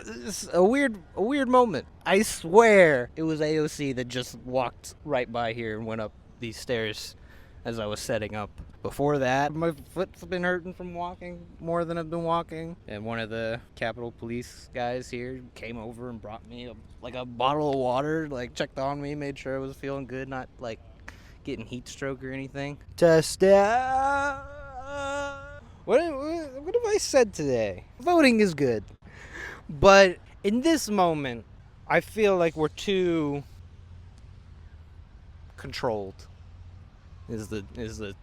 It's a weird moment. I swear it was AOC that just walked right by here and went up these stairs as I was setting up. Before that, my foot's been hurting from walking more than I've been walking. And one of the Capitol Police guys here came over and brought me a bottle of water, like checked on me, made sure I was feeling good, not like getting heat stroke or anything. Test out. What have I said today? Voting is good. But in this moment, I feel like we're too controlled. Is the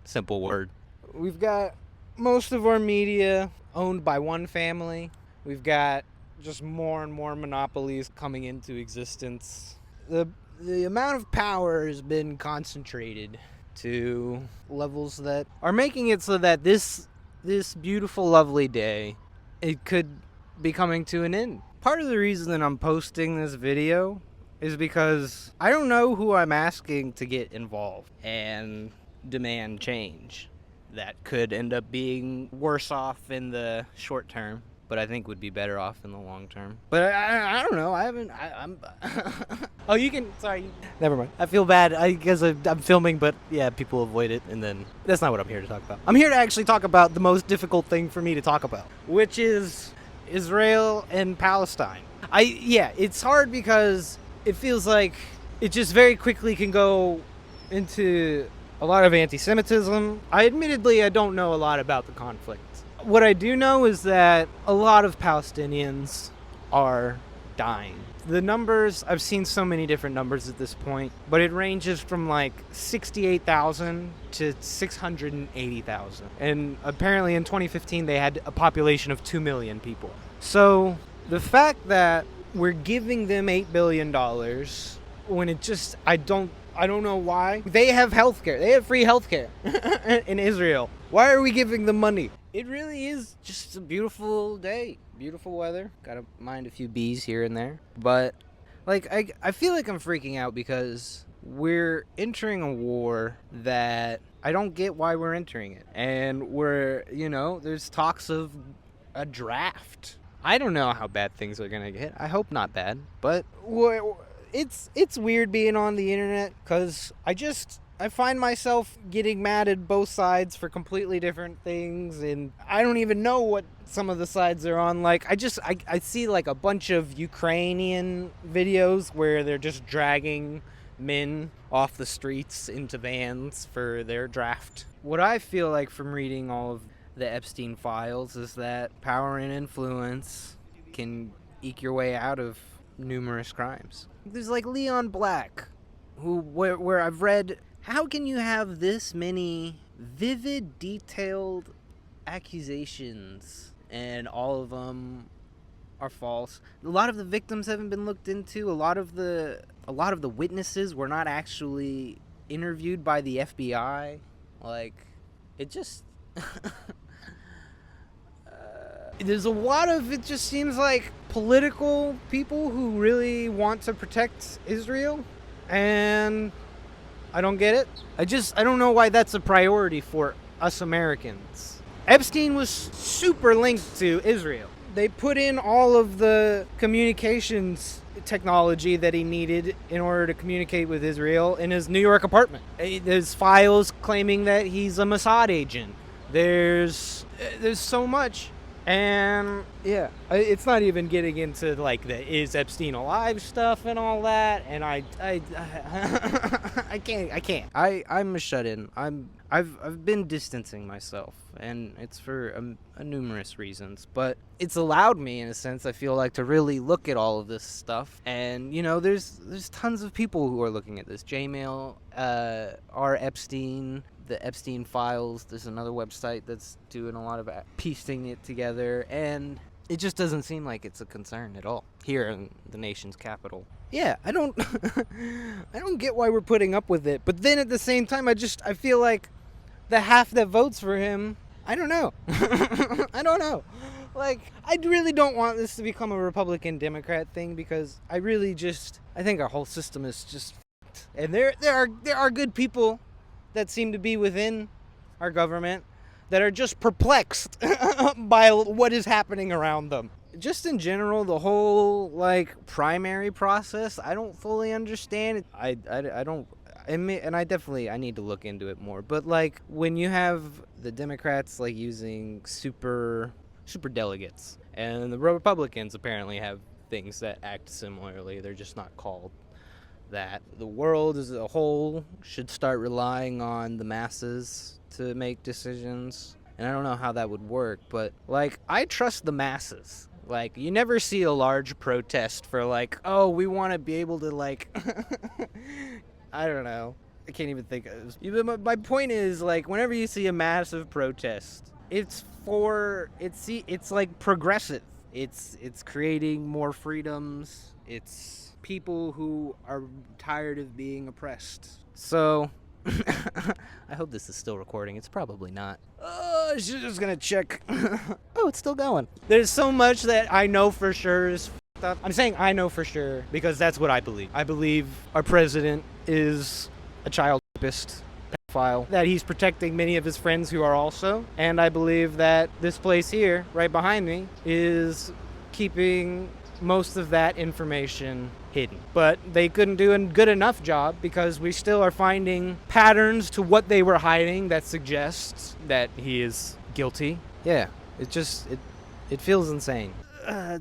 simple word. We've got most of our media owned by one family. We've got just more and more monopolies coming into existence. The amount of power has been concentrated to levels that are making it so that this beautiful, lovely day, it could be coming to an end. Part of the reason that I'm posting this video is because I don't know who I'm asking to get involved and demand change that could end up being worse off in the short term, but I think would be better off in the long term. But I don't know. I'm oh, you can, sorry. Never mind. I feel bad because I'm filming, but yeah, people avoid it, and then that's not what I'm here to talk about. I'm here to actually talk about the most difficult thing for me to talk about, which is Israel and Palestine. It's hard because it feels like it just very quickly can go into a lot of anti-Semitism. I don't know a lot about the conflict. What I do know is that a lot of Palestinians are dying. The numbers, I've seen so many different numbers at this point, but it ranges from like 68,000 to 680,000. And apparently in 2015 they had a population of 2 million people. So the fact that we're giving them $8 billion when it just, I don't know why. They have healthcare. They have free healthcare in Israel. Why are we giving them money? It really is just a beautiful day. Beautiful weather. Gotta mind a few bees here and there. But, like, I feel like I'm freaking out because we're entering a war that I don't get why we're entering it. And there's talks of a draft. I don't know how bad things are gonna get. I hope not bad. But it's weird being on the internet because I find myself getting mad at both sides for completely different things, and I don't even know what some of the sides are on. Like, I see like a bunch of Ukrainian videos where they're just dragging men off the streets into vans for their draft. What I feel like from reading all of the Epstein files is that power and influence can eke your way out of numerous crimes. There's like Leon Black, where I've read, how can you have this many vivid, detailed accusations and all of them are false? A lot of the victims haven't been looked into. A lot of the witnesses were not actually interviewed by the FBI. Like, it just there's a lot of, it just seems like political people who really want to protect Israel, and I don't get it. I don't know why that's a priority for us Americans. Epstein was super linked to Israel. They put in all of the communications technology that he needed in order to communicate with Israel in his New York apartment. There's files claiming that he's a Mossad agent. There's so much. And yeah, it's not even getting into like the is Epstein alive stuff and all that. And I can't. I'm a shut-in. I've been distancing myself, and it's for numerous reasons. But it's allowed me, in a sense, I feel like, to really look at all of this stuff. And there's tons of people who are looking at this. Jmail, R. Epstein, the Epstein Files. There's another website that's doing a lot of piecing it together, and it just doesn't seem like it's a concern at all here in the nation's capital. Yeah, I don't get why we're putting up with it. But then at the same time, I feel like the half that votes for him, I don't know. I don't know. Like, I really don't want this to become a Republican-Democrat thing, because I think our whole system is just f***ed. And there are good people that seem to be within our government that are just perplexed by what is happening around them. just in general, the whole like primary process, I don't fully understand it. I don't. And I need to look into it more. But like when you have the Democrats like using super delegates, and the Republicans apparently have things that act similarly. They're just not called that. The world as a whole should start relying on the masses to make decisions. And I don't know how that would work, but like I trust the masses. Like you never see a large protest for like, oh, we want to be able to like I don't know. I can't even think of it. My point is like whenever you see a massive protest, it's like progressive. It's creating more freedoms. It's people who are tired of being oppressed. So I hope this is still recording. It's probably not. Just gonna check. Oh, it's still going. There's so much that I know for sure is f***ed up. I'm saying I know for sure because that's what I believe. I believe our president is a child rapist, pedophile, that he's protecting many of his friends who are also. And I believe that this place here, right behind me, is keeping most of that information hidden. But they couldn't do a good enough job because we still are finding patterns to what they were hiding that suggests that he is guilty. Yeah, it feels insane. Yeah,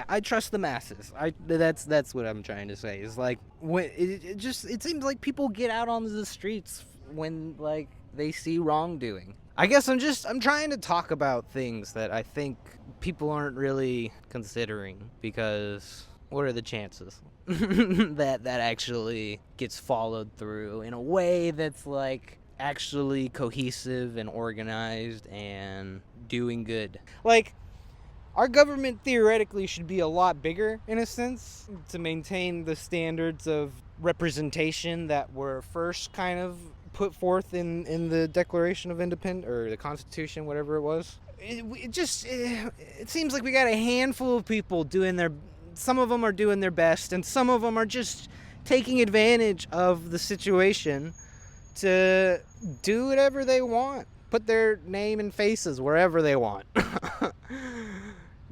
I trust the masses. That's what I'm trying to say. Is like when it seems like people get out on the streets when like they see wrongdoing. I guess I'm trying to talk about things that I think people aren't really considering because what are the chances that actually gets followed through in a way that's like actually cohesive and organized and doing good? Like our government theoretically should be a lot bigger in a sense to maintain the standards of representation that were first kind of put forth in the Declaration of Independence or the Constitution, whatever it was. It seems like we got a handful of people some of them are doing their best and some of them are just taking advantage of the situation to do whatever they want, put their name and faces wherever they want.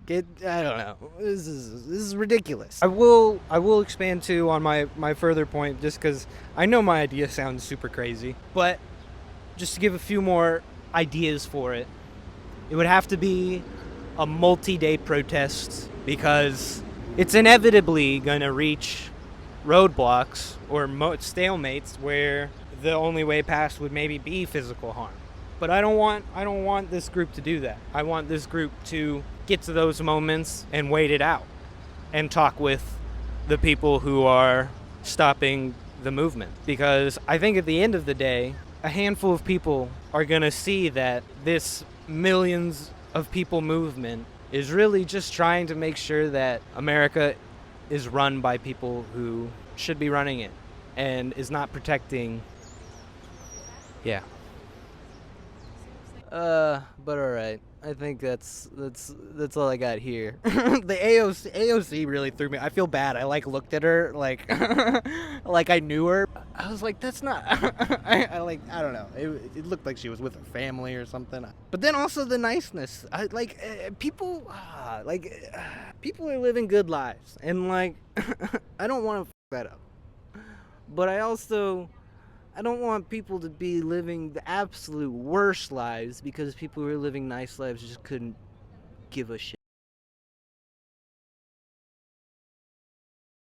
I don't know. This is ridiculous. I will expand too on my further point just because I know my idea sounds super crazy, but just to give a few more ideas for it, it would have to be a multi-day protest because it's inevitably going to reach roadblocks or stalemates where the only way past would maybe be physical harm. But I don't want this group to do that. I want this group to get to those moments and wait it out and talk with the people who are stopping the movement. Because I think at the end of the day, a handful of people are going to see that this millions of people movement is really just trying to make sure that America is run by people who should be running it and is not protecting. Yeah. But alright. I think that's all I got here. The AOC really threw me. I feel bad. I like looked at her like like I knew her. I was like, that's not. I don't know. It looked like she was with her family or something. But then also the niceness. People people are living good lives, and like I don't want to f that up. But I don't want people to be living the absolute worst lives because people who are living nice lives just couldn't give a shit.